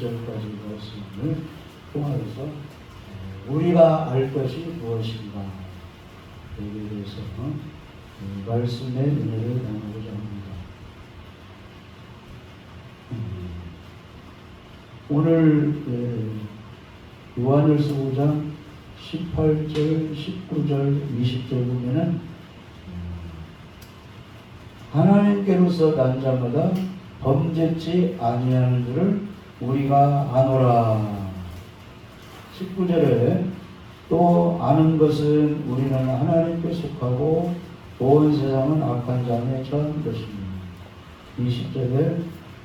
1절까지 말씀을 통하여서 우리가 알 것이 무엇인가 여기에 대해서 말씀의 은혜를 나누고자 합니다. 오늘 요한일서 5장 18절, 19절, 20절 보면은 하나님께로서 난 자마다 범죄치 아니하는 줄을 우리가 아노라. 19절에 또 아는 것은 우리는 하나님께 속하고 온 세상은 악한 자에 처한 것입니다. 20절에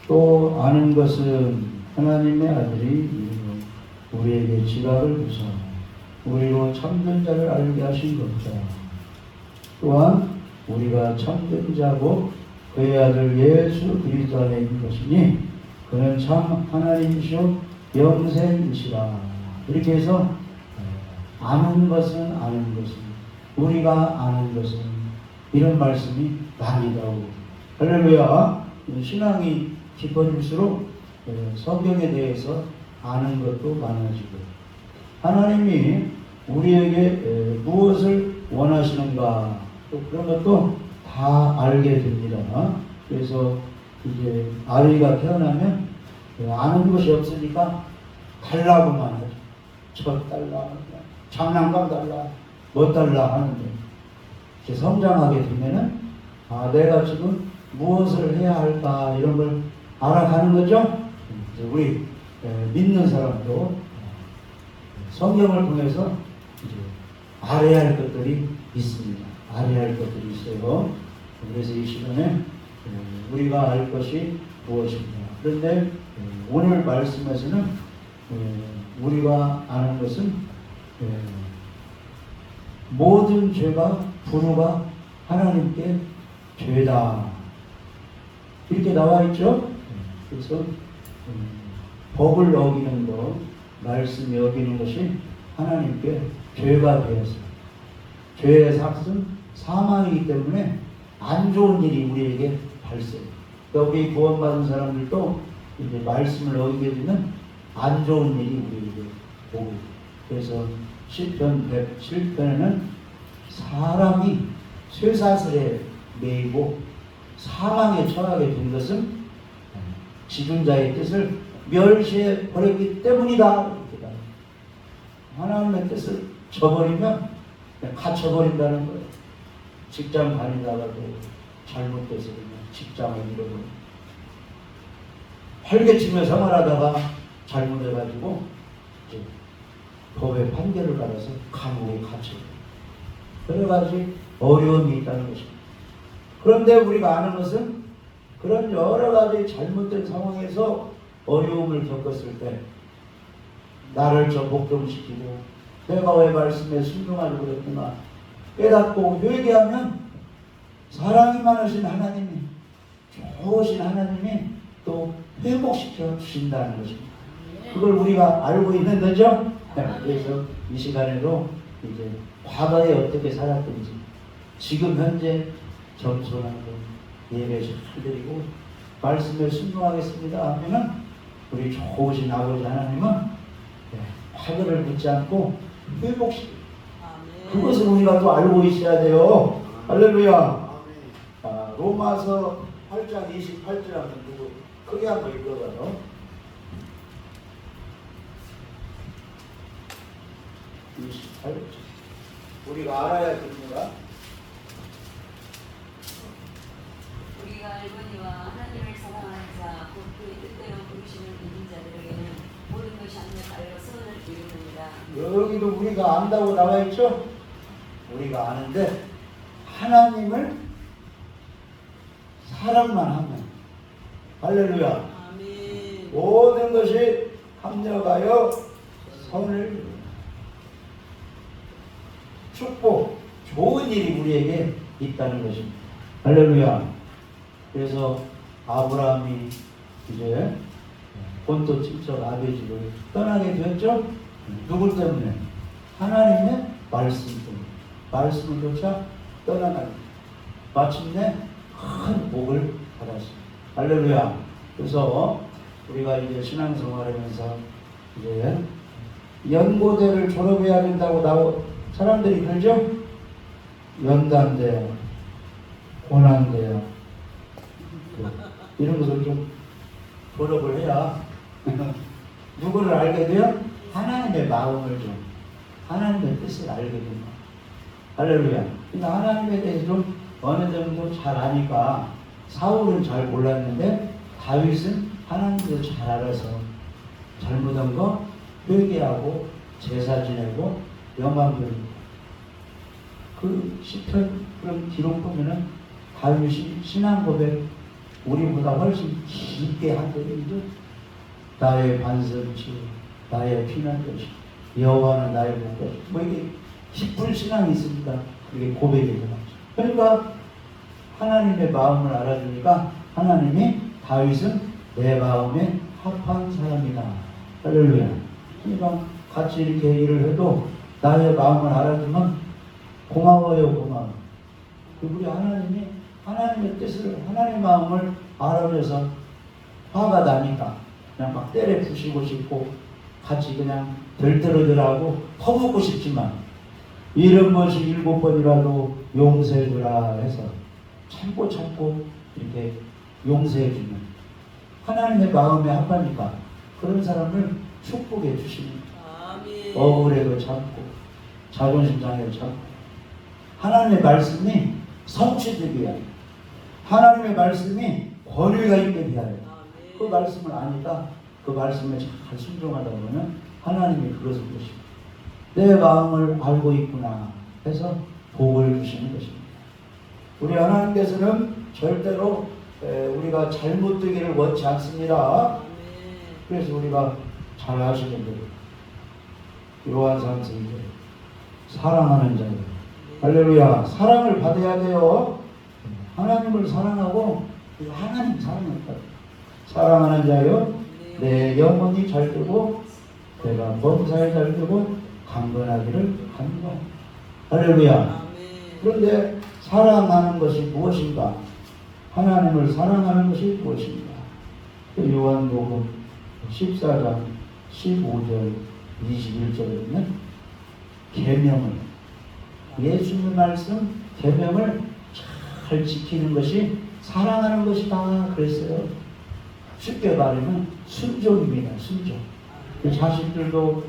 또 아는 것은 하나님의 아들이 우리에게 지각을 주사 우리로 참된 자를 알게 하신 것이다. 또한 우리가 참된 자고 그의 아들 예수 그리스도 안에 있는 것이니 그는 참 하나님이시오 영생이시라. 이렇게 해서 아는 것은 우리가 아는 것은 이런 말씀이 많이 나오고 할렐루야. 신앙이 깊어질수록 성경에 대해서 아는 것도 많아지고 하나님이 우리에게 무엇을 원하시는가 또 그런 것도 다 알게 됩니다. 그래서 이제 아이가 태어나면 아는 것이 없으니까 달라고만 하죠. 저 달라, 장난감 달라, 뭐 달라 하는데 이제 성장하게 되면은 내가 지금 무엇을 해야 할까 이런 걸 알아가는 거죠. 우리 믿는 사람도 성경을 통해서 이제 알아야 할 것들이 있습니다. 알아야 할 것들이 있어요. 그래서 이 시간에 우리가 알 것이 무엇인가. 그런데 오늘 말씀에서는 우리가 아는 것은 모든 죄가 부르가 하나님께 죄다. 이렇게 나와 있죠. 그래서 법을 어기는 것, 말씀이 어기는 것이 하나님께 죄가 되었어요. 죄의 삭은 사망이기 때문에 안 좋은 일이 우리에게 발생해요. 그러니까 우리 구원받은 사람들도 이제 말씀을 어기게 되면 안 좋은 일이 우리에게 오고 있어요. 그래서 시편 107편에는 사람이 쇠사슬에 매이고 사망에 처하게 된 것은 지존자의 뜻을 멸시해 버렸기 때문이다. 하나님의 뜻을 저버리면 갇혀버린다는 거예요. 직장 다니다가도 잘못돼서 직장을 잃어버리고 활개치며 생활하다가 잘못해가지고 이제 법의 판결을 받아서 감옥에 갇혀요. 여러 가지 어려움이 있다는 것입니다. 그런데 우리가 아는 것은 그런 여러 가지 잘못된 상황에서 어려움을 겪었을 때 나를 좀 복종시키고 내가 왜 말씀에 순종하려고 그랬구나 깨닫고 회개하면 사랑이 많으신 하나님이 좋으신 하나님이 또 회복시켜 주신다는 것입니다. 그걸 우리가 알고 있는 거죠. 그래서 이 시간에도 이제 과거에 어떻게 살았든지 지금 현재 겸손하고 예배 잘 드리고 말씀에 순종하겠습니다 하면은 우리 좋으신 아버지 하나님은 화들을 묻지 않고 회복시켜요. 그것을 우리가 또 알고 있어야 돼요. 할렐루야. 로마서 8장 28절 한번 누구 크게 한번 읽어봐요. 28절. 우리가 알아야 됩니다. 우리가 알거니와 하나님을 사랑하는 자, 곧 그의 뜻대로 부르시는 믿는 자들에게는 모든 것이 합력하여 선을 이루느니라. 여기도 우리가 안다고 나와 있죠? 우리가 아는데 하나님을 사랑만 하면 할렐루야. 아멘. 모든 것이 합력하여 선을 이루는 축복, 좋은 일이 우리에게 있다는 것입니다. 할렐루야. 그래서 아브라함이 이제 본토 친척 아베집을 떠나게 되었죠. 누구 때문에? 하나님의 말씀 때문에. 말씀을 쫓아 떠나가니 마침내 큰 복을 받았습니다. 할렐루야. 그래서 우리가 이제 신앙생활하면서 이제 연고대를 졸업해야 된다고 사람들이 그러죠? 연단대요, 고난대요, 이런 것을 좀 졸업을 해야 누구를 알게 돼요? 하나님의 마음을 좀, 하나님의 뜻을 알게 됩니다. 할렐루야. 그러니까 하나님에 대해서 좀 어느 정도 잘 아니까 사울은 잘 몰랐는데 다윗은 하나님도 잘 알아서 잘못한 거 회개하고 제사 지내고 영광 돌리고. 그 시편 그런 기록 보면은 다윗이 신앙 고백 우리보다 훨씬 깊게 한 거예요. 나의 반석이시오, 나의 피난처시오, 여호와는 나의 목자시오. 뭐 이게 깊은 신앙이 있습니다. 그게 고백이 되죠. 그러니까 하나님의 마음을 알아주니까 하나님이 다윗은 내 마음에 합한 사람이다. 할렐루야. 그러니까 같이 이렇게 일을 해도 나의 마음을 알아주면 고마워요, 고마워. 우리 하나님이 하나님의 뜻을, 하나님의 마음을 알아줘서 화가 나니까 그냥 막 때려 부시고 싶고 같이 그냥 덜덜덜하고 퍼붓고 싶지만 이런 것이 7번이라도 용서해주라 해서 참고 이렇게 용서해주는 하나님의 마음에 합하니까 그런 사람을 축복해 주십니다. 억울해도 참고 자존심 상해도 참고 하나님의 말씀이 성취되기 위하여 하나님의 말씀이 권위가 있게 위하여 그 말씀을 아니까 그 말씀에 잘 순종하다 보면 하나님이 그것을 보시고 내 마음을 알고 있구나 해서 복을 주시는 것입니다. 우리 하나님께서는 절대로 우리가 잘못되기를 원치 않습니다. 그래서 우리가 잘 아시는 대로 요한상 2절 사랑하는 자요. 할렐루야. 사랑을 받아야 돼요. 하나님을 사랑하고 하나님 사랑했다. 사랑하는 자요. 내 영혼이 잘 되고 내가 범사에 잘 되고 강건하기를 간구하라. 할렐루야. 그런데 사랑하는 것이 무엇인가? 하나님을 사랑하는 것이 무엇인가? 요한복음 14장 15절 21절에는 계명을 예수님 말씀 계명을 잘 지키는 것이 사랑하는 것이다 그랬어요. 쉽게 말하면 순종입니다. 순종. 그 자식들도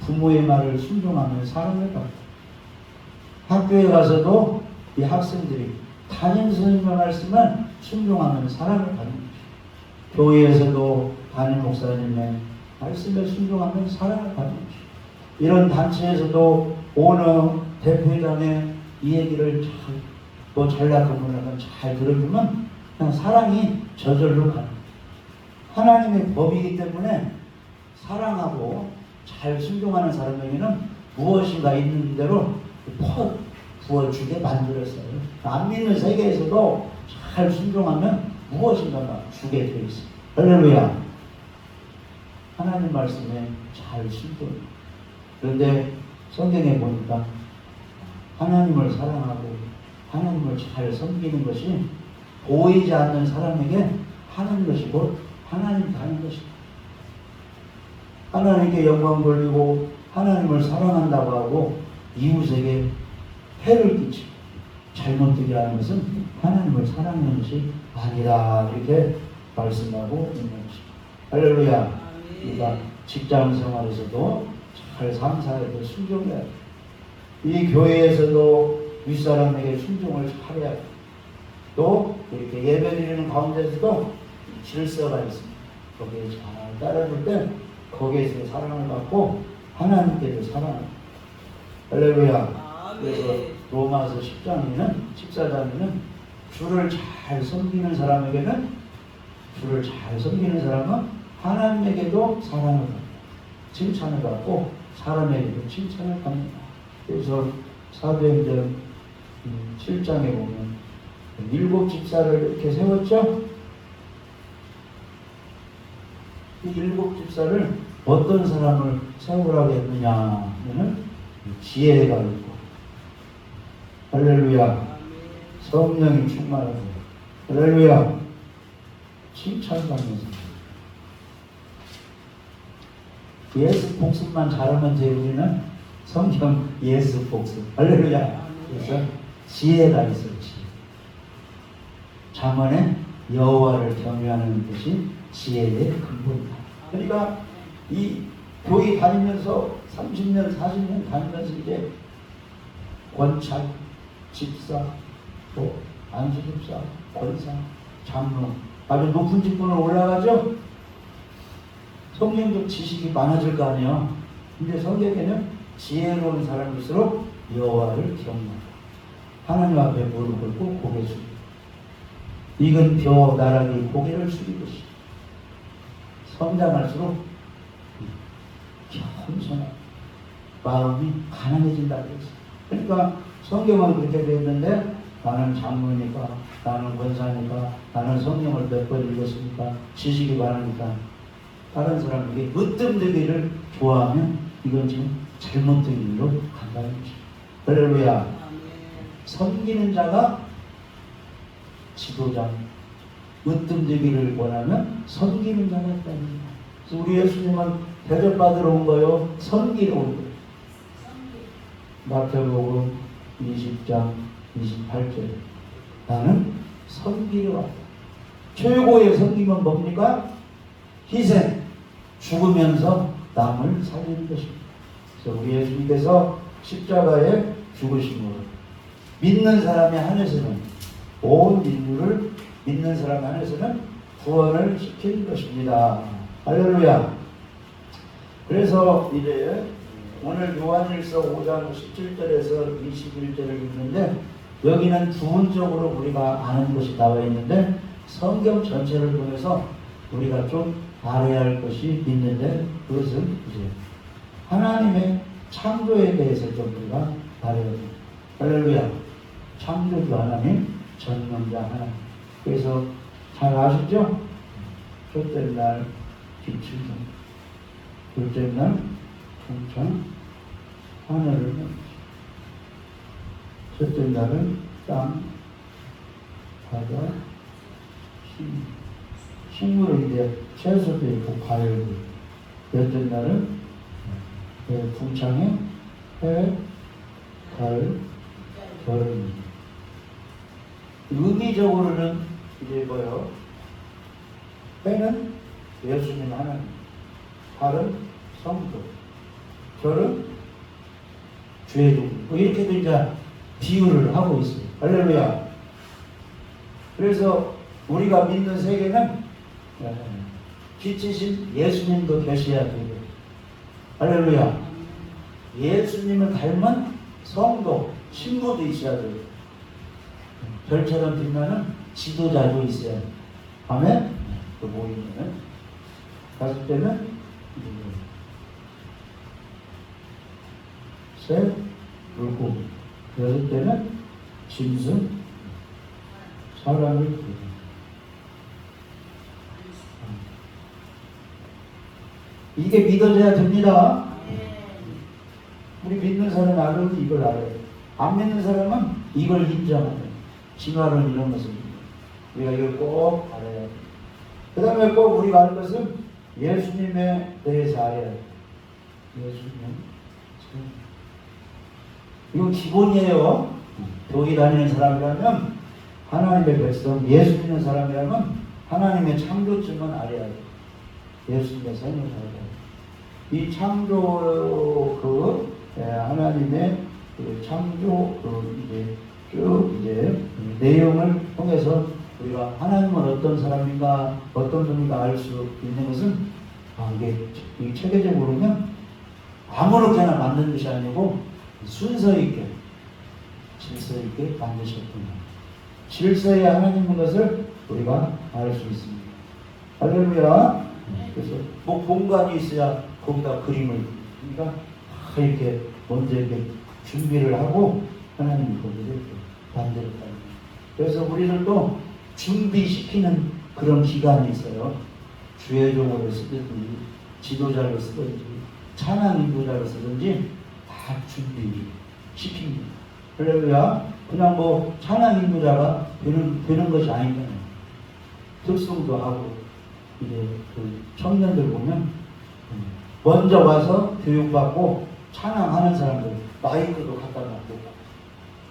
부모의 말을 순종하면 사랑을 받고 학교에 가서도 이 학생들이 담임 선생님의 말씀을 순종하면 사랑을 받는 것이죠. 교회에서도 담임 목사님의 말씀에 순종하면 사랑을 받는 것이죠. 이런 단체에서도 어느 대표회장의 이 얘기를 잘, 뭐 잘났건 못났건 잘 들어주면 그냥 사랑이 저절로 가는 거예요. 하나님의 법이기 때문에 사랑하고 잘 순종하는 사람에게는 무엇인가 있는 대로 퍼 부어주게 만들었어요. 안 믿는 세계에서도 잘 순종하면 무엇인가 주게 되어 있어요. 할렐루야. 하나님 말씀에 잘 순종. 그런데 성경에 보니까 하나님을 사랑하고 하나님을 잘 섬기는 것이 보이지 않는 사람에게 하는 것이 곧 하나님 가는 것이다. 하나님께 영광 돌리고 하나님을 사랑한다고 하고 이웃에게 해를 끼치고 잘못되게 하는 것은 하나님을 사랑하는 것이 아니라 이렇게 말씀하고 있는 것입니다. 할렐루야. 그러니까 직장 생활에서도 잘 상사에게 순종해야 돼. 이 교회에서도 윗사람에게 순종을 잘해야 돼. 또 이렇게 예배드리는 가운데서도 질서가 있습니다. 거기에 잘 따라줄 때 거기에서 사랑을 받고 하나님께도 사랑을 받고. 할렐루야. 그래서 로마서 14장에는 주를 잘 섬기는 사람에게는 주를 잘 섬기는 사람은 하나님에게도 사랑을 받고 칭찬을 받고 사람에게도 칭찬을 받는다. 그래서 사도행전 7장에 보면 7 집사를 이렇게 세웠죠. 이 7 집사를 어떤 사람을 세우라고 했느냐 하면은 지혜가 있고 할렐루야 성령이 충만하고 할렐루야 칭찬받는 사람 예수 복습만 잘하면 돼. 우리는 성경 예수 복습. 할렐루야. 그래서 지혜가 있어. 지혜. 잠언에 여호와를 경외하는 것이 지혜의 근본이다. 그러니까 이 교회 다니면서 30년, 40년 다니면서 이제 권찰, 집사, 또 안수집사, 권사, 장로 아주 높은 직분으로 올라가죠. 성경적 지식이 많아질 거 아니에요. 근데 성경에는 지혜로운 사람일수록 여호와를 경외한다. 하나님 앞에 무릎 꿇고 고개 숙이고 익은 벼 나락이 고개를 숙이듯이 성장할수록 겸손한 마음이 가난해진다 그랬어요. 그러니까 성경은 그렇게 되어 있는데 나는 장로니까, 나는 권사니까, 나는 성경을 몇 번 읽었으니까, 지식이 많으니까 다른 사람에게 으뜸되기를 좋아하면 이건 지금 잘못된 길로 간다는 거죠. 할렐루야. 섬기는 자가 지도자, 으뜸되기를 원하면 섬기는 자가 있다는 거예요. 그래서 우리 예수님은 대접받으러 온 거요, 섬기러 온 거예요. 마태복음 20장 28절 나는 섬기러 왔다. 최고의 섬김은 뭡니까? 희생, 죽으면서 남을 살리는 것입니다. 그래서 우리 예수님께서 십자가에 죽으심으로 믿는 사람의 한해서는 온 인류를 믿는 사람 안에서는 구원을 시킨 것입니다. 할렐루야. 그래서 이제 오늘 요한일서 5장 17절에서 21절을 읽는데 여기는 부분적으로 우리가 아는 것이 나와 있는데 성경 전체를 통해서 우리가 좀 알아야 할 것이 있는데 그것은 이제 하나님의 창조에 대해서 좀 우리가 알아야 됩니다. 할렐루야. 창조주 하나님, 전능자 하나님. 그래서 잘 아시죠? 첫째 날 빛을 좀, 둘째 날 풍천, 하늘을 만드시고, 첫째 날은 땅, 바다, 식물은 이제 채소도 있고 과일도 있고, 넷째 날은 풍창에 해, 달, 겨울입니다. 의미적으로는 이제 뭐요? 해는 예수님 하나님, 달은 성도, 별은 주의 종. 뭐 이렇게도 이제 비유를 하고 있어요. 할렐루야. 그래서 우리가 믿는 세계는 빛이신 예수님도 계셔야 되고, 할렐루야. 예수님을 닮은 성도, 신부도 있어야 돼요. 별처럼 빛나는 지도자도 있어야 돼요. 아멘? 그 모이면은 다섯째는 새, 물고기. 여섯째는 짐승, 사람을 부르는. 이게 믿어져야 됩니다. 우리 믿는 사람은 알아도 이걸 알아요. 안 믿는 사람은 이걸 인정하죠. 진화론 이런 것을 우리가 이걸 꼭 알아야 돼요. 그 다음에 꼭 우리가 알 것은 예수님에 대해서 알아야 돼요. 예수님. 이거 기본이에요. 교회 다니는 사람이라면, 하나님의 백성, 예수 믿는 사람이라면 하나님의 창조쯤은 알아야 돼요. 예수님의 생을 알아야 돼요. 이 창조 하나님의 창조 이제 쭉 이제 내용을 통해서 우리가 하나님은 어떤 사람인가, 어떤 분인가 알 수 있는 것은 이게 체계적으로는 아무렇게나 만든 것이 아니고 순서 있게, 질서 있게 만드셨구나. 질서에 하나님인 것을 우리가 알 수 있습니다. 할렐루야. 그래서 뭐 공간이 있어야 거기다 그림을, 그러니까 이렇게 먼저 이렇게 준비를 하고 하나님이 거기를 이렇게 만들었다. 그래서 우리는 또 준비시키는 그런 기간이 있어요. 주의 종으로 쓰든지, 지도자로 쓰든지, 찬양 인도자로 쓰든지 다 준비시킵니다. 할렐루야. 그냥 뭐 찬양 인도자가 되는 것이 아니잖아요. 특성도 하고, 이제 그 청년들 보면 먼저 가서 교육받고 찬양하는 사람들, 마이크도 갖다 놓고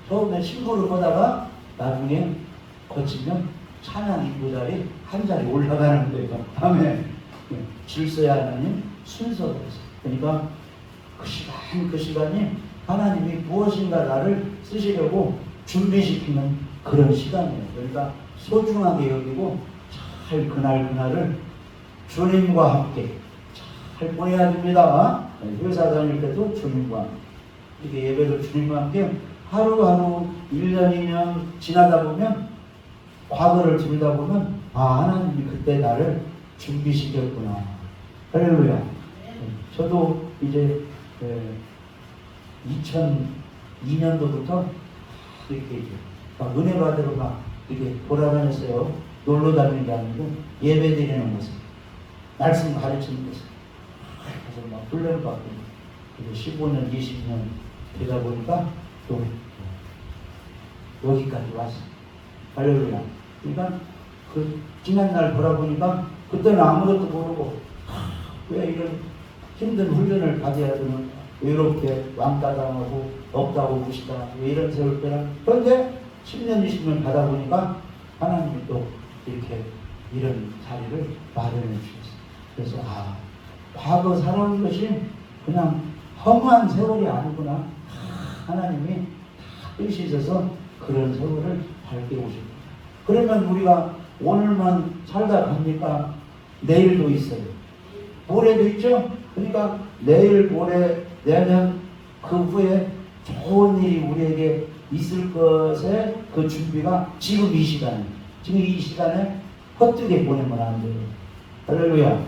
처음에 신부를 보다가 나중에 거치면 찬양 인부 자리 한 자리 올라가는 거예요. 다음에 질서야 하나님 순서가 있어요. 그러니까 그 시간이 하나님이 무엇인가 나를 쓰시려고 준비시키는 그런 시간이에요. 그러니까 소중하게 여기고 잘 그날을 주님과 함께 잘 보내야 됩니다. 회사 다닐 때도 주님과 함께, 이렇게 예배도 주님과 함께 하루하루 1년 2년 지나다 보면, 과거를 들다 보면 하나님이 그때 나를 준비시켰구나. 할렐루야. 저도 이제 2002년도부터 이렇게 막 은혜 받으러 막 이렇게 돌아다녔어요. 놀러 다니는 게 아니고 예배 드리는 모습, 말씀 가르치는 모습. 그래서 막 훈련 받고 15년, 20년 되다 보니까 또 여기까지 왔어. 할렐루야. 그러니까 그 지난날 돌아보니까 그때는 아무것도 모르고 왜 이런 힘든 훈련을 받아야 되는, 외롭게 왕따당하고 없다고 무시다, 왜 이런 세월 때는. 그런데 10년, 20년 받아 보니까 하나님이 또 이렇게 이런 자리를 마련해 주셨어요. 그래서 과거 살아온 것이 그냥 허무한 세월이 아니구나. 하나님이 다 뜻이 있어서 그런 세월을 밝게 오십니다. 그러면 우리가 오늘만 살다 갑니까? 내일도 있어요. 모레도 있죠? 그러니까 내일, 모레, 내년 그 후에 좋은 일이 우리에게 있을 것에 그 준비가 지금 이 시간에, 지금 이 시간에 헛되게 보내면 안 돼요. 할렐루야.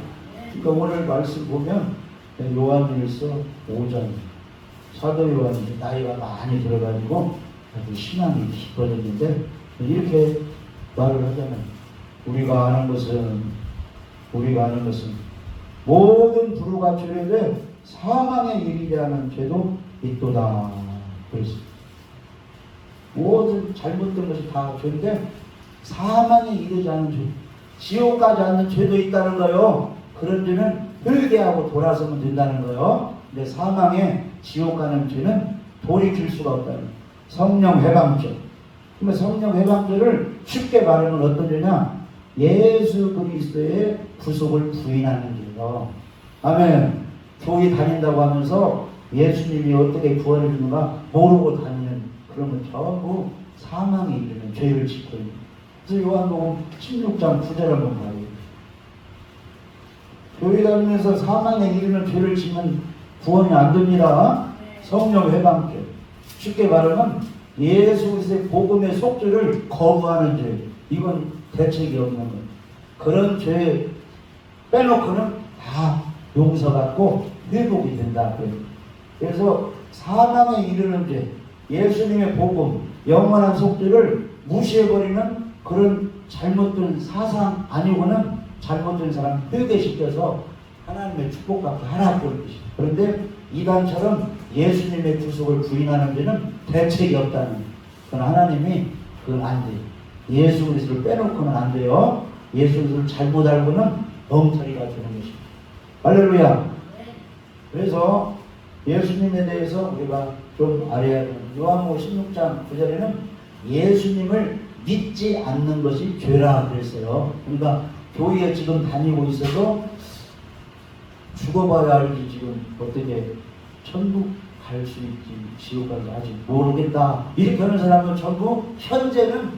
그러니까 오늘 말씀 보면 요한일서 5장, 사도 요한이 나이가 많이 들어가지고 신앙이 깊어졌는데 이렇게 말을 하잖아요. 우리가 아는 것은 모든 부류가 죄되 사망에 이르게 하는 죄도 있도다. 그래서 모든 잘못된 것이 다 죄인데 사망에 이르지 않은 죄, 지옥 가지 않는 죄도 있다는 거요. 그런 죄는 회개하고 돌아서면 된다는 거요. 근데 사망에 지옥 가는 죄는 돌이킬 수가 없다는 거예요. 성령 회방죄. 그러면 성령 회방죄를 쉽게 말하면 어떤 죄냐? 예수 그리스도의 구속을 부인하는 죄요. 아멘. 교회 다닌다고 하면서 예수님이 어떻게 구원해 주는가 모르고 다니는, 그러면 전부 사망에 이르는 죄를 짓고 있는. 그래서 요한복음 16장 9절 한번 봐요. 교회 다니면서 사망에 이르는 죄를 지면 구원이 안 됩니다. 성령 회방죄. 쉽게 말하면 예수 그리스도의 복음의 속죄를 거부하는 죄. 이건 대책이 없는 거예요. 그런 죄 빼놓고는 다 용서받고 회복이 된다. 그래서 사망에 이르는 죄, 예수님의 복음, 영원한 속죄를 무시해버리는 그런 잘못된 사상 아니고는 잘못된 사람 회개시켜서 하나님의 축복받게 하라고 그런 뜻이에요. 그런데 이단처럼 예수님의 구속을 부인하는 데는 대책이 없다는, 그건 하나님이 그건 안 돼요. 예수 그리스도를 빼놓고는 안 돼요. 예수 그리스도를 잘못 알고는 엉터리가 되는 것입니다. 할렐루야. 그래서 예수님에 대해서 우리가 좀 알아야 합니다. 요한복음 16장 9절에는 예수님을 믿지 않는 것이 죄라 그랬어요. 그러니까 교회에 지금 다니고 있어도 죽어봐야 알지 지금 어떻게 천국 갈 수 있지 지옥 갈지 아직 모르겠다 이렇게 하는 사람은 전부 현재는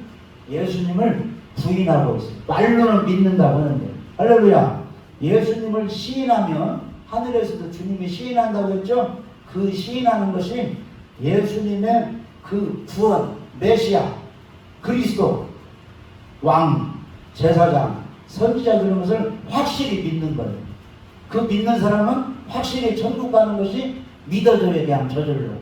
예수님을 부인하고 있어요. 말로는 믿는다고 하는데, 할렐루야. 예수님을 시인하면 하늘에서도 주님이 시인한다고 했죠. 그 시인하는 것이 예수님의 그 구원, 메시아, 그리스도, 왕, 제사장, 선지자 그런 것을 확실히 믿는 거예요. 그 믿는 사람은 확실히 천국 가는 것이 믿어져야 돼, 저절로.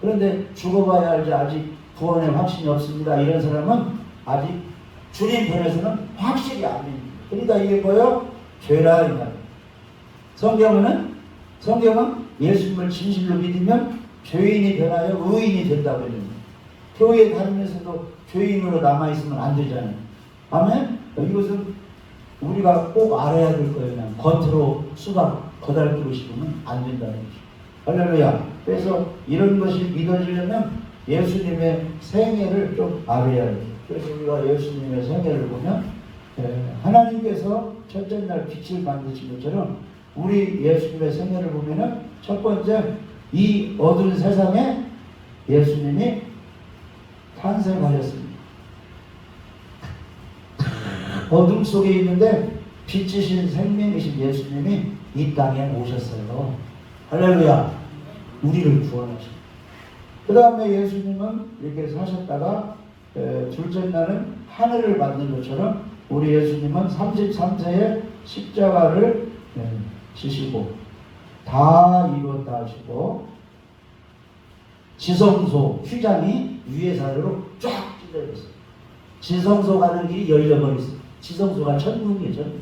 그런데 죽어봐야 알지 아직 구원의 확신이 없습니다. 이런 사람은 아직 주님 편에서는 확실히 안 믿습니다. 그러니까 이게 뭐예요? 죄라 이 말이에요. 성경은 예수님을 진실로 믿으면 죄인이 변하여 의인이 된다고 했는데 교회에 다니면서도 죄인으로 남아있으면 안 되잖아요. 아멘? 이것은 우리가 꼭 알아야 될 거예요. 그냥 겉으로 수박 거달기로 씹으면 안 된다는 거죠. 할렐루야. 그래서 이런 것이 믿어지려면 예수님의 생애를 좀 알아야 돼요. 그래서 우리가 예수님의 생애를 보면 하나님께서 첫째 날 빛을 만드신 것처럼 우리 예수님의 생애를 보면은 첫 번째 이 어두운 세상에 예수님이 탄생하셨습니다. 어둠 속에 있는데 빛이신 생명이신 예수님이 이 땅에 오셨어요. 할렐루야. 우리를 구원하셨어요. 그 다음에 예수님은 이렇게 사셨다가 둘째 날은 하늘을 만든 것처럼 우리 예수님은 33세에 십자가를 지시고 다 이뤘다 하시고 지성소 휘장이 위에 사이로 쫙 찢어졌어요. 지성소 가는 길이 열려버렸어요. 지성소가 천국이에요. 천국.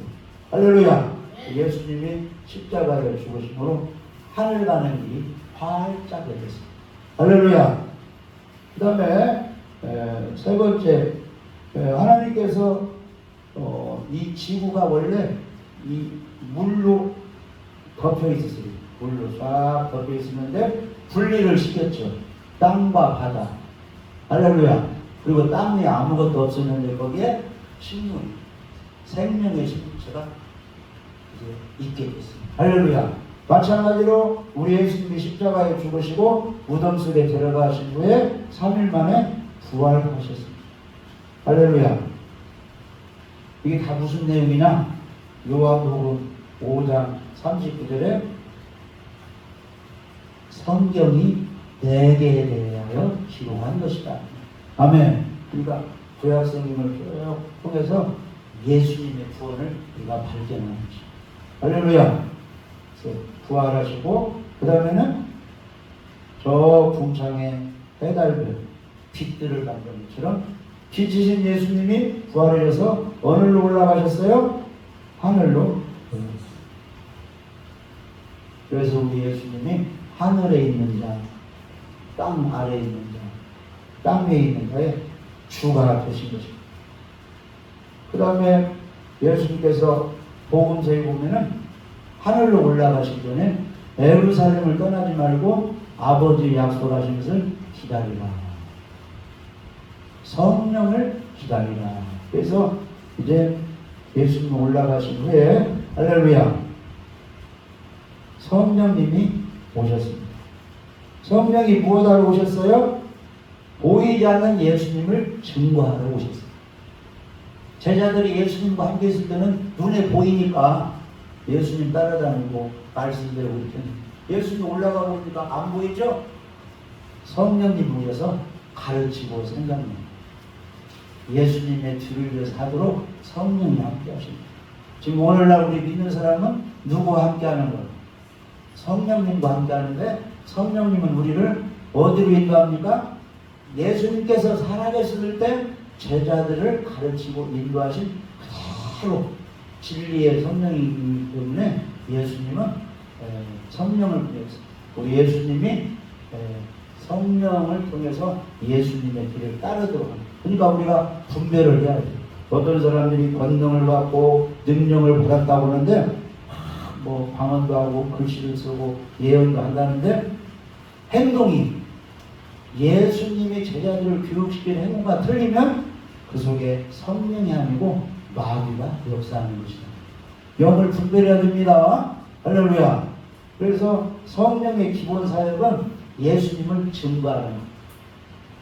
할렐루야. 예수님이 십자가에 죽으심으로 하늘 가는 길이 활짝 열렸어요. 할렐루야. 그 다음에 세 번째 하나님께서 이 지구가 원래 이 물로 덮여 있었어요. 물로 쫙 덮여 있었는데 분리를 시켰죠. 땅과 바다. 할렐루야. 그리고 땅 위에 아무것도 없었는데 거기에 생명의 식물체가 있게 됐습니다. 할렐루야. 마찬가지로 우리 예수님이 십자가에 죽으시고 무덤 속에 들어가신 후에 3일 만에 부활하셨습니다. 할렐루야. 이게 다 무슨 내용이냐? 요한복음 5장 39절에 성경이 내게 대하여 기록한 것이다. 아멘. 그러니까 구약 성경을 쭉 통해서 예수님의 구원을 우리가 발견하는 것이죠. 할렐루야. 그래서 부활하시고 그 다음에는 저 궁창에 해달별 빛들을 만든 것처럼 빛이신 예수님이 부활하셔서 어느로 올라가셨어요? 하늘로. 그래서 우리 예수님이 하늘에 있는 자, 땅 아래에 있는 자, 땅 위에 있는 자의 주가 되신 것입니다. 그 다음에 예수님께서 복음서에 보면은 하늘로 올라가시기 전에 예루살렘을 떠나지 말고 아버지 약속하신 것을 기다리라. 성령을 기다리라. 그래서 이제 예수님 올라가신 후에 할렐루야. 성령님이 오셨습니다. 성령이 무엇하러 오셨어요? 보이지 않는 예수님을 증거하러 오셨어요. 제자들이 예수님과 함께 있을 때는 눈에 보이니까 예수님 따라다니고 말씀대로 이렇게 예수님 올라가고 오니까 안 보이죠? 성령님 오셔서 가르치고 생각합니다. 예수님의 뒤를 위해서 하도록 성령이 함께 하십니다. 지금 오늘날 우리 믿는 사람은 누구와 함께 하는 거예요? 성령님과 함께 하는데 성령님은 우리를 어디로 인도합니까? 예수님께서 살아계실 때 제자들을 가르치고 인도하신 그대로 진리의 성령이기 때문에 예수님은 성령을 통해서 우리 예수님이 성령을 통해서 예수님의 길을 따르도록 합니다. 그러니까 우리가 분별을 해야 돼요. 어떤 사람들이 권능을 받고 능력을 받았다고 하는데 뭐 방언도 하고 글씨를 쓰고 예언도 한다는데 행동이 예수님이 제자들을 교육시키는 행동과 틀리면 그 속에 성령이 아니고 마귀가 역사하는 것이다. 영을 분별해야 됩니다. 할렐루야. 그래서 성령의 기본 사역은 예수님을 증거하는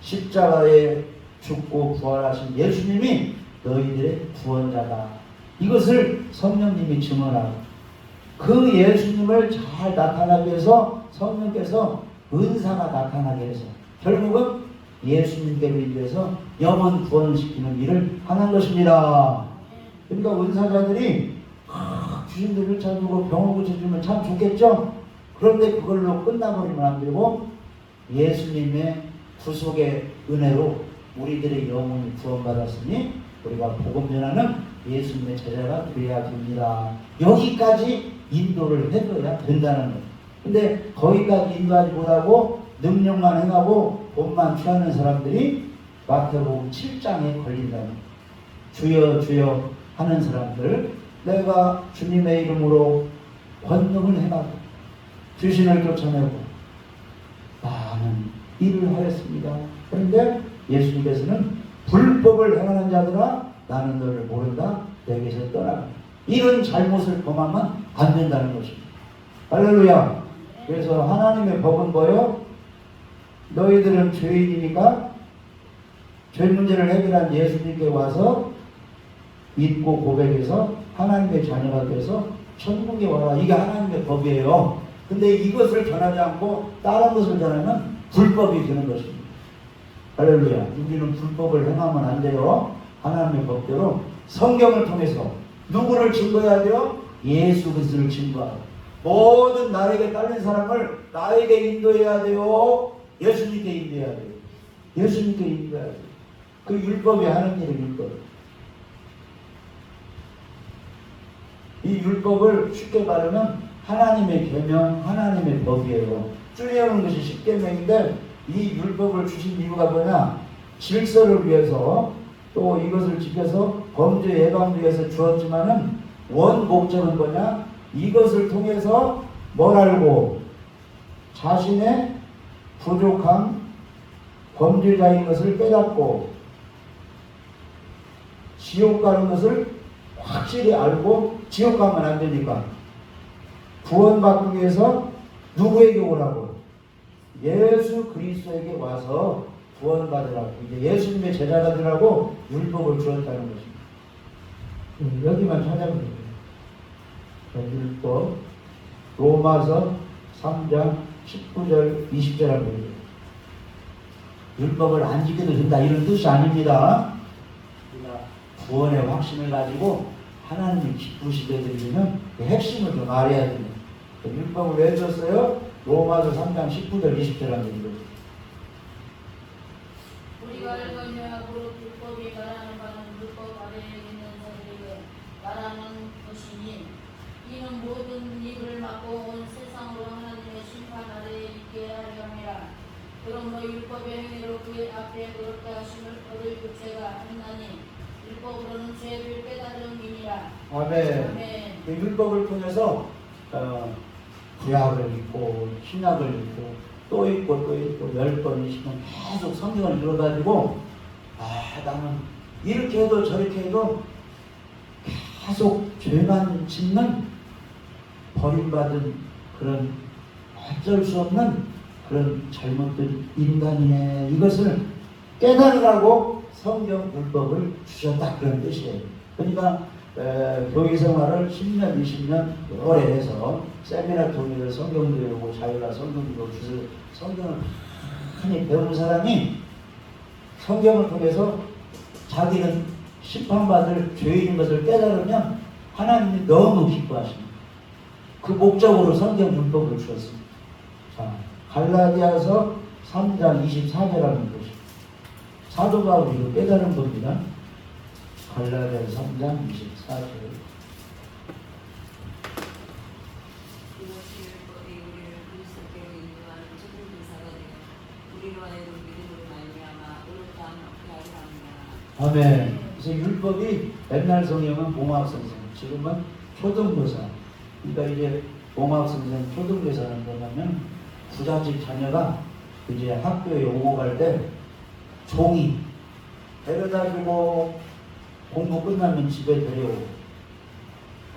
십자가에 죽고 부활하신 예수님이 너희들의 구원자다. 이것을 성령님이 증언하고 그 예수님을 잘 나타나기 위해서 성령께서 은사가 나타나게 해서 결국은 예수님께로 인도해서 영혼 구원시키는 일을 하는 것입니다. 그러니까 은사자들이 귀신들을 찾고 병을 고쳐주면 참 좋겠죠? 그런데 그걸로 끝나버리면 안 되고 예수님의 구속의 은혜로 우리들의 영혼이 구원받았으니 우리가 복음 전하는 예수님의 제자가 되어야 됩니다. 여기까지 인도를 해줘야 된다는 거예요. 근데 거기까지 인도하지 못하고 능력만 행하고 돈만 취하는 사람들이 마태복음 7장에 걸린다는 거예요. 주여 주여 하는 사람들, 내가 주님의 이름으로 권능을 행하고 귀신을 쫓아내고 많은 일을 하였습니다. 그런데 예수님께서는 불법을 행하는 자들아 나는 너를 모른다 내게서 떠나라. 이런 잘못을 범하면 안 된다는 것입니다. 할렐루야. 그래서 하나님의 법은 뭐요? 너희들은 죄인이니까 죄 문제를 해결한 예수님께 와서 믿고 고백해서 하나님의 자녀가 돼서 천국에 와라. 이게 하나님의 법이에요. 근데 이것을 전하지 않고 다른 것을 전하면 불법이 되는 것입니다. 할렐루야. 우리는 불법을 행하면 안 돼요. 하나님의 법대로 성경을 통해서 누구를 증거해야 돼요? 예수 그리스도를 증거하고 모든 나에게 딸린 사람을 나에게 인도해야 돼요. 예수님께 인도해야 돼요. 예수님께 인도해야 돼요. 그 율법이 하는 일은 율법. 이 율법을 쉽게 말하면 하나님의 계명, 하나님의 법이에요. 줄여놓은 것이 십계명인데 이 율법을 주신 이유가 뭐냐? 질서를 위해서 또 이것을 지켜서 범죄 예방을 위해서 주었지만은 원 목적은 뭐냐? 이것을 통해서 뭘 알고 자신의 부족함, 범죄자인 것을 깨닫고 지옥 가는 것을 확실히 알고 지옥 가면 안 되니까 구원받기 위해서 누구에게 오라고? 예수 그리스도에게 와서 구원받으라고. 이제 예수님의 제자가 되라고 율법을 주었다는 것입니다. 여기만 찾아보세요. 율법 로마서 3장 19절 20절 하고 율법을 안 지켜도 된다 이런 뜻이 아닙니다. 우리가 구원의 확신을 가지고 하나님이 기쁘시게 되면 그 핵심을 좀 알아야 됩니다. 율법을 왜 줬어요? 로마서 3장 19절 20절 하고 우리가 알거니와 무릇 율법이 말하는 바는 율법 아래에 있는 자들에게 말하는 것이니 이는 모든 입을 막고 온 세상으로 하나님의 심판 아래에 있게 하려 함이라. 그러므로 율법의 행위로 그의 앞에 그렇다 하심을 얻을 교체가 없나니 율법으로는 죄를 깨달음이니라. 아멘. 아멘. 그 율법을 통해서 구약을 읽고 신약을 읽고 또 읽고 또 읽고 10번 20번 계속 성경을 읽어가지고 나는 이렇게 해도 저렇게 해도 계속 죄만 짓는 버림받은 그런 어쩔 수 없는 그런 잘못된 인간이네. 이것을 깨달으라고 성경 율법을 주셨다 그런 뜻이에요. 그러니까 교회 생활을 10년 20년 오래 해서 세미나 통해서 성경 배우고 자유라 성경도 주서 성경을 많이 배운 사람이 성경을 통해서 자기는 심판받을 죄인인 것을 깨달으면 하나님이 너무 기뻐하십니다. 그 목적으로 성경 율법을 주었습니다. 자, 갈라디아서 3장 24절 한번 보시죠. 사도 바울이 깨달은 겁니다. 갈라디아서 3장 24절. 이것이 율법이 우리를 그리스도께로 인도하는 천국의사가 되어 우리로 하여금 믿음으로 말미암아 옳다함 얻게 하려 함이라. 아멘. 그래서 율법이 옛날 성경은 봉합선생, 지금은 초등교사. 그러니까 이제 봉합선생, 초등교사는 뭐냐면 부잣집 자녀가 이제 학교에 오고 갈 때 종이 데려다주고 공부 끝나면 집에 데려오고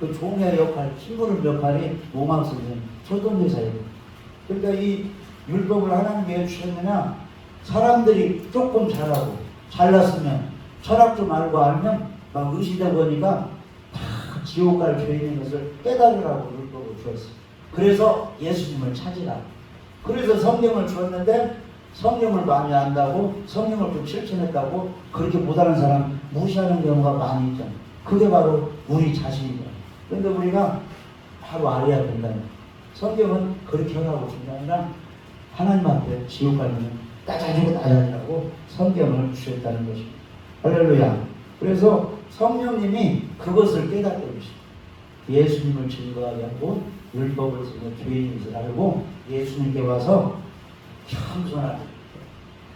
그 종의 역할, 친구를 역할이 봉합선생, 초등교사예요. 그러니까 이 율법을 하나님이 왜 주셨느냐? 사람들이 조금 잘하고 잘났으면 철학 좀 알고 알면 막 의시다 보니까 다 지옥 갈 죄인인 것을 깨달으라고 율법을 주었어요. 그래서 예수님을 찾으라. 그래서 성경을 주었는데 성경을 많이 안다고 성경을 좀 실천했다고 그렇게 못하는 사람 무시하는 경우가 많이 있잖아요. 그게 바로 우리 자신이에요. 그런데 우리가 바로 알아야 된다는 거예요. 성경은 그렇게 하라고 준 게 아니라 하나님 앞에 지옥 가면 따자주고 따자주라고 성경을 주셨다는 것입니다. 할렐루야. 그래서 성령님이 그것을 깨닫게 해주십니다. 예수님을 증거하게 하고 율법을 통해 죄인인 것을 알고 예수님께 와서 겸손하게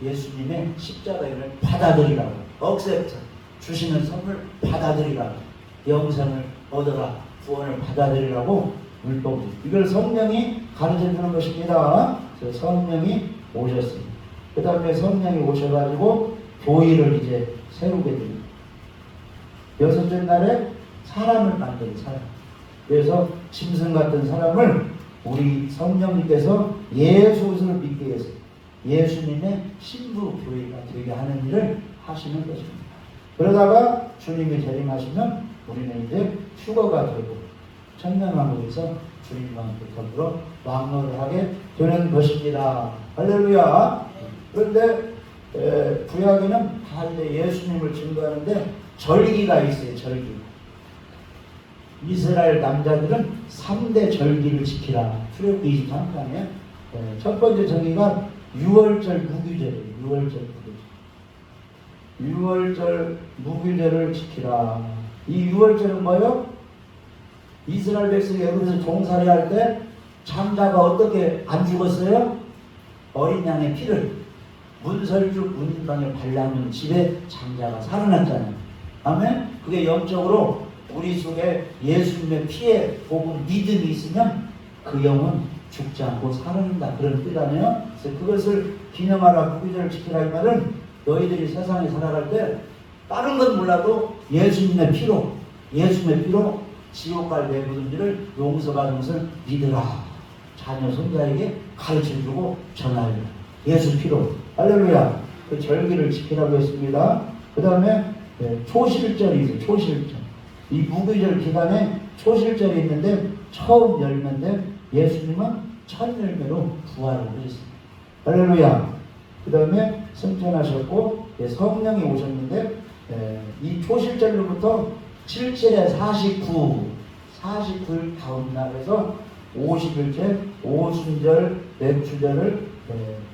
예수님의 십자가를 받아들이라고 억셉트 주시는 선물 받아들이라고 영생을 얻어라 구원을 받아들이라고 율법. 이걸 성령이 가르쳐 주는 것입니다. 그래서 성령이 오셨어요. 그 다음에 성령이 오셔가지고 교회를 이제 세우게 됩니다. 여섯째 날에 사람을 만드는 사람. 그래서 짐승 같은 사람을 우리 성령님께서 예수를 믿게 해서 예수님의 신부 교회가 되게 하는 일을 하시는 것입니다. 그러다가 주님이 재림하시면 우리는 이제 휴거가 되고 천년왕국에서 주님과 함께 더불어 왕노를 하게 되는 것입니다. 할렐루야. 그런데 구약에는 다 이제 예수님을 증거하는데 절기가 있어요. 절기. 이스라엘 남자들은 3대 절기를 지키라. 출애굽기 23장에 첫 번째 절기가 6월절 무교절이에요. 6월절 무교절을 지키라. 이 6월절은 뭐예요? 이스라엘 백성이 애굽에서 종살이 할 때 장자가 어떻게 안 죽었어요? 어린 양의 피를 문설주 문인방에 발라면 집에 장자가 살아났잖아요. 아멘? 그게 영적으로 우리 속에 예수님의 피에 복음 믿음이 있으면 그 영은 죽지 않고 살아난다. 그런 뜻이잖아요. 그래서 그것을 기념하라. 무교절을 지키라. 이 말은 너희들이 세상에 살아갈 때 다른 건 몰라도 예수님의 피로 지옥 갈 내부들을 용서받은 것을 믿으라. 자녀 손자에게 가르쳐주고 전하라. 예수 피로. 할렐루야. 그 절기를 지키라고 했습니다. 그 다음에 초실절이 있어요. 초실절. 이 무교절 기간에 초실절이 있는데 처음 열매인데 예수님은 첫 열매로 부활을 하셨습니다. 할렐루야. 그 다음에 승천하셨고 성령이 오셨는데 이 초실절로부터 7절에 49일 다음 날에서 50일째 오순절 맥주절을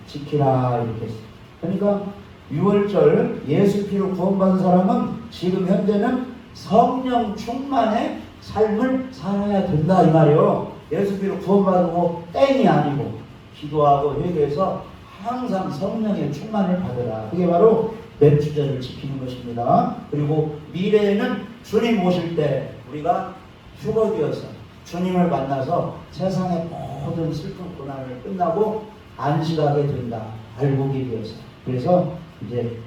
지키라 이렇게 했어요. 그러니까 6월절 예수 피로 구원받은 사람은 지금 현재는 성령 충만의 삶을 살아야 된다 이 말이에요. 예수 피로 구원받고 땡이 아니고 기도하고 회개해서 항상 성령의 충만을 받으라. 그게 바로 맥주절을 지키는 것입니다. 그리고 미래에는 주님 오실 때 우리가 휴거되어서 주님을 만나서 세상의 모든 슬픈 고난을 끝나고 안식하게 된다. 알고기 되어서. 그래서 이제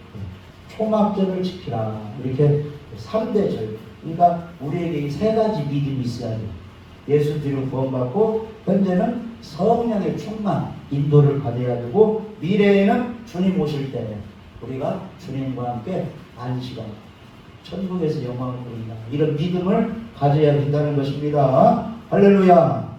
초막절을 지키라. 이렇게 3대 절. 그러니까 우리에게 이 세 가지 믿음이 있어야 돼요. 예수 뒤로 구원받고 현재는 성령의 충만 인도를 받아야 되고 미래에는 주님 오실 때 우리가 주님과 함께 안식하고 천국에서 영광을 누린다. 이런 믿음을 가져야 된다는 것입니다. 할렐루야.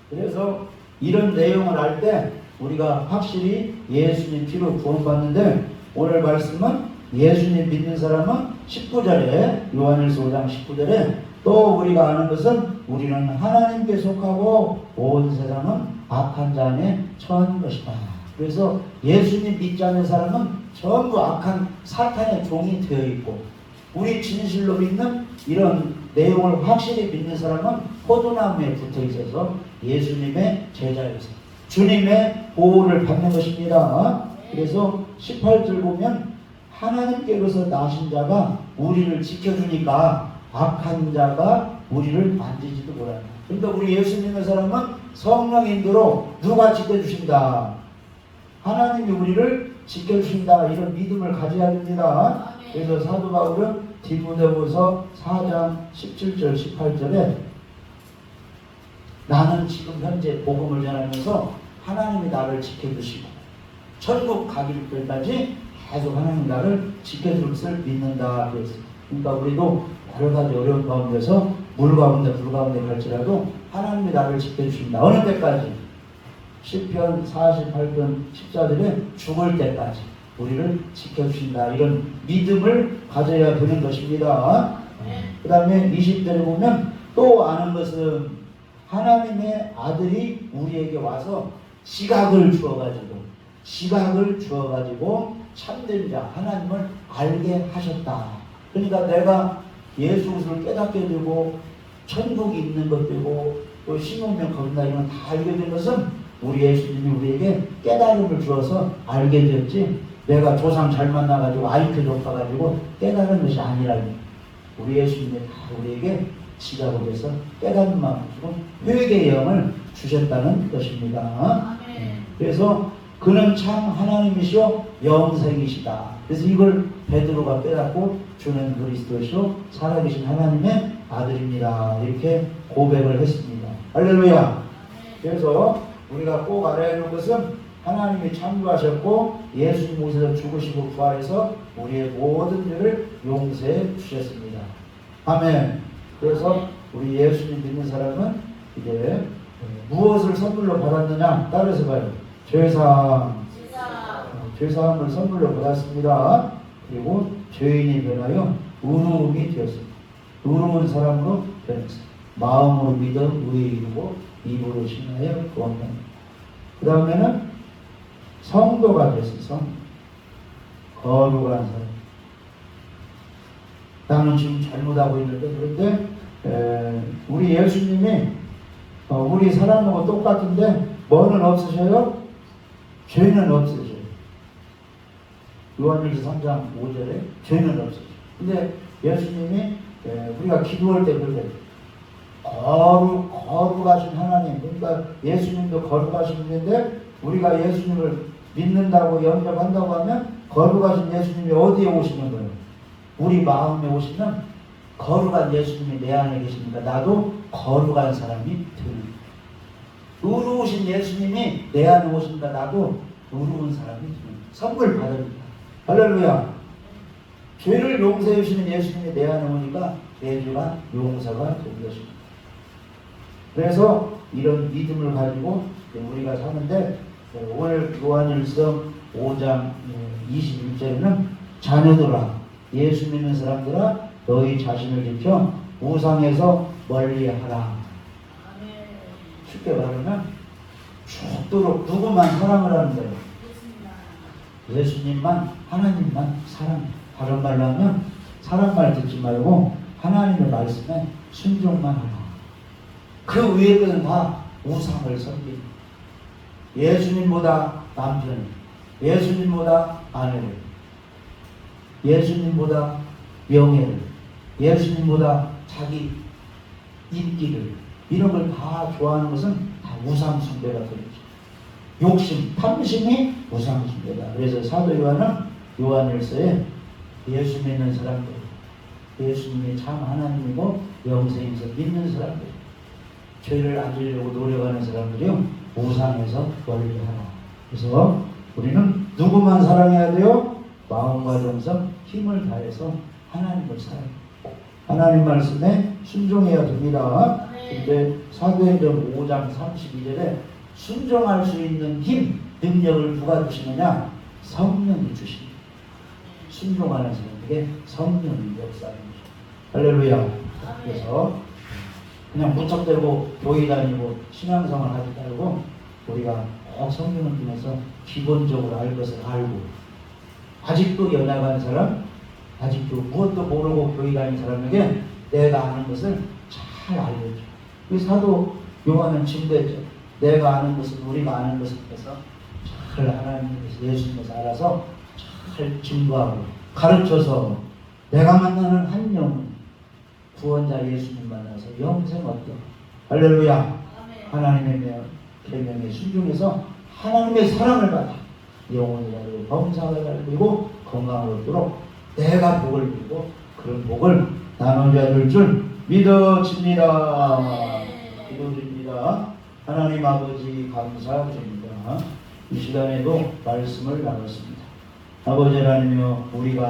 그래서 이런 내용을 알 때 우리가 확실히 예수님 피로 구원받는데 오늘 말씀은 예수님 믿는 사람은 19절에 요한일서 5장 19절에 또 우리가 아는 것은 우리는 하나님께 속하고 온 세상은 악한 자 안에 처한 것이다. 그래서 예수님 믿지 않는 사람은 전부 악한 사탄의 종이 되어 있고 우리 진실로 믿는 이런 내용을 확실히 믿는 사람은 포도나무에 붙어 있어서 예수님의 제자여서 주님의 보호를 받는 것입니다. 그래서 18절 보면 하나님께로서 나신 자가 우리를 지켜주니까 악한 자가 우리를 만지지도 못한다. 그러니까 우리 예수 믿는 사람은 성령 인도로 누가 지켜주신다. 하나님이 우리를 지켜주신다. 이런 믿음을 가져야 됩니다. 그래서 사도 바울은 디모데후서 4장 17절 18절에 나는 지금 현재 복음을 전하면서 하나님이 나를 지켜주시고 천국 가길 때까지 계속 하나님 나를 지켜줄 것을 믿는다. 그러니까 우리도 여러 가지 어려운 가운데서 물 가운데 불 가운데 갈지라도 하나님이 나를 지켜주신다. 어느 때까지? 시편 48편 14절에 죽을 때까지 우리를 지켜주신다. 이런 믿음을 가져야 되는 것입니다. 그 다음에 20절에 보면 또 아는 것은 하나님의 아들이 우리에게 와서 지각을 주어가지고 참된 자 하나님을 알게 하셨다. 그러니까 내가 예수 그리스도를 깨닫게 되고 천국이 있는 것 되고 또 신혼명 거듭나 이런 다 알게 된 것은 우리 예수님이 우리에게 깨달음을 주어서 알게 되었지 내가 조상 잘 만나가지고 IQ 높아가지고 깨달은 것이 아니라니 우리 예수님이 다 우리에게 지각을 해서 깨닫는 마음을 주고 회개의 영을 주셨다는 것입니다. 아멘. 그래서 그는 참 하나님이시오 영생이시다. 그래서 이걸 베드로가 깨닫고 주는 그리스도시오 살아계신 하나님의 아들입니다. 이렇게 고백을 했습니다. 할렐루야. 그래서 우리가 꼭 알아야 하는 것은 하나님이 창조하셨고 예수님 오셔서 죽으시고 부활해서 우리의 모든 일을 용서해 주셨습니다. 아멘. 그래서 우리 예수님 믿는 사람은 이제 무엇을 선물로 받았느냐 따라서 봐요. 죄사함을 선물로 받았습니다. 그리고 죄인이 변하여 의로움이 되었습니다. 의로운 사람으로 변했습니다. 마음으로 믿어 의에 이르고 입으로 신하여 구원합니다. 그 다음에는 성도가 됐어서 거룩한 사람. 나는 지금 잘못하고 있는데 그런데 우리 예수님이 우리 사람하고 똑같은데 뭐는 없으셔요? 죄는 없으셔요. 요한일서 3장 5절에 죄는 없으셔요. 근데 예수님이 우리가 기도할 때 그럴 때 거룩하신 하나님, 그러니까 예수님도 거룩하신 분인데 우리가 예수님을 믿는다고 영접한다고 하면 거룩하신 예수님이 어디에 오시는 거예요? 우리 마음에 오시면 거룩한 예수님이 내 안에 계시니까 나도 거룩한 사람이 되는 거예요. 의로우신 예수님이 내 안에 오시니까 나도 의로운 사람이 되는 거예요. 선물 받습니다. 할렐루야. 죄를 용서해 주시는 예수님이 내 안에 오니까 내 죄가 용서가 되는 것입니다. 그래서 이런 믿음을 가지고 우리가 사는데 오늘 요한일서 5장 21절에는 자녀들아 예수 믿는 사람들아 너희 자신을 지켜 우상에서 멀리하라. 쉽게 말하면 죽도록 누구만 사랑을 하는 거예요. 예수님만 하나님만 사랑. 다른 말로 하면 사람 말 듣지 말고 하나님의 말씀에 순종만 하라. 그 위에 것은 다 우상을 섬기는 예수님보다 남편을, 예수님보다 아내를, 예수님보다 명예를, 예수님보다 자기 인기를 이런 걸 다 좋아하는 것은 다 우상 숭배가 되죠. 욕심, 탐심이 우상 숭배다. 그래서 사도 요한은 요한일서에 예수 믿는 사람들, 예수님이 참 하나님이고 영생에서 믿는 사람들, 죄를 안 지려고 노력하는 사람들이요 우상에서 멀리하라. 그래서 우리는 누구만 사랑해야 돼요? 마음과 정성, 힘을 다해서 하나님을 사랑해요. 하나님 말씀에 순종해야 됩니다. 근데 사도행전 5장 32절에 순종할 수 있는 힘, 능력을 누가 주시느냐? 성령이 주십니다. 순종하는 사람에게 성령이 역사합니다. 할렐루야. 그래서 그냥 무턱대고 교회 다니고 신앙생활 하지 말고 우리가 꼭 성경을 통해서 기본적으로 알 것을 알고 아직도 연약한 사람, 아직도 무엇도 모르고 교회 다니는 사람에게 내가 아는 것을 잘 알려줘. 그 사도 요한은 증거했죠. 내가 아는 것은 우리가 아는 것을 해서 잘 하나님께서 예수님께서 알아서 잘 증거하고 가르쳐서 내가 만나는 한 영혼 구원자 예수님 만나서 영생 얻게. 할렐루야. 하나님의 계명에 순종해서 하나님의 사랑을 받아 영혼을 가지고 범사를 가지고 건강을 얻도록 내가 복을 빌고 그런 복을 나눠줘야 될 줄 믿어집니다. 기도드립니다. 하나님 아버지 감사드립니다. 이 시간에도 말씀을 나눴습니다. 아버지 하나님이여 우리가